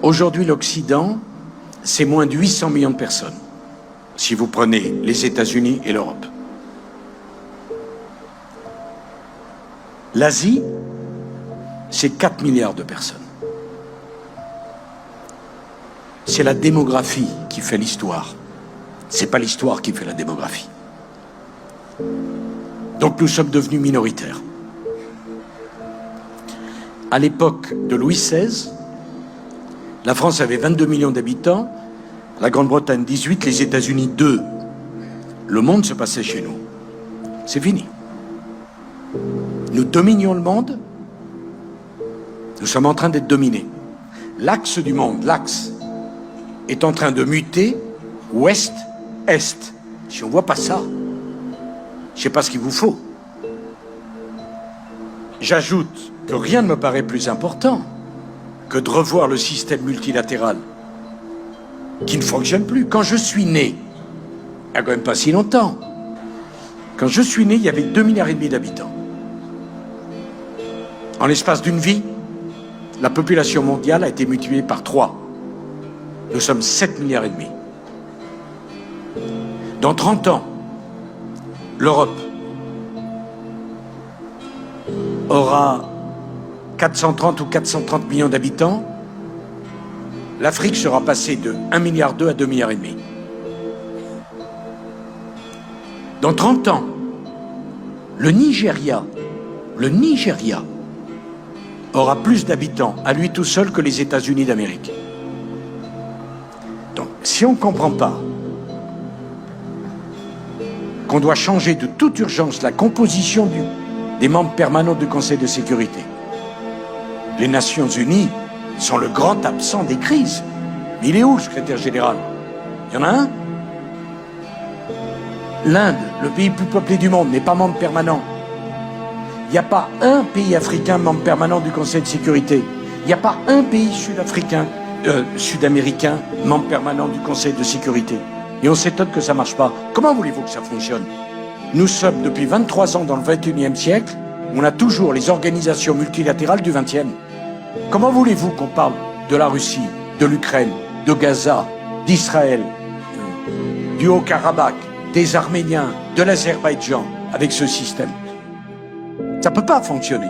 Aujourd'hui, l'Occident, c'est moins de 800 millions de personnes, si vous prenez les États-Unis et l'Europe. L'Asie, c'est 4 milliards de personnes. C'est la démographie qui fait l'histoire. C'est pas l'histoire qui fait la démographie. Donc nous sommes devenus minoritaires. À l'époque de Louis XVI, la France avait 22 millions d'habitants, la Grande-Bretagne 18, les États-Unis 2. Le monde se passait chez nous. C'est fini. Nous dominions le monde. Nous sommes en train d'être dominés. L'axe du monde, l'axe, est en train de muter ouest-est. Si on ne voit pas ça, je ne sais pas ce qu'il vous faut. J'ajoute que rien ne me paraît plus important que de revoir le système multilatéral qui ne fonctionne plus. Quand je suis né, il n'y a quand même pas si longtemps, quand je suis né, il y avait 2,5 milliards d'habitants. En l'espace d'une vie, la population mondiale a été multipliée par 3. Nous sommes 7,5 milliards. Dans 30 ans, l'Europe aura 430 ou 430 millions d'habitants. L'Afrique sera passée de 1,2 milliard à 2,5 milliards. Dans 30 ans, le Nigeria aura plus d'habitants à lui tout seul que les États-Unis d'Amérique. Donc, si on ne comprend pas qu'on doit changer de toute urgence la composition des membres permanents du Conseil de sécurité, les Nations Unies sont le grand absent des crises. Mais il est où, le secrétaire général? Il y en a un? L'Inde, le pays le plus peuplé du monde, n'est pas membre permanent. Il n'y a pas un pays africain membre permanent du Conseil de sécurité. Il n'y a pas un pays sud-américain membre permanent du Conseil de sécurité. Et on s'étonne que ça ne marche pas. Comment voulez-vous que ça fonctionne? Nous sommes depuis 23 ans dans le 21e siècle, on a toujours les organisations multilatérales du 20e. Comment voulez-vous qu'on parle de la Russie, de l'Ukraine, de Gaza, d'Israël, du Haut-Karabakh, des Arméniens, de l'Azerbaïdjan avec ce système? Ça ne peut pas fonctionner.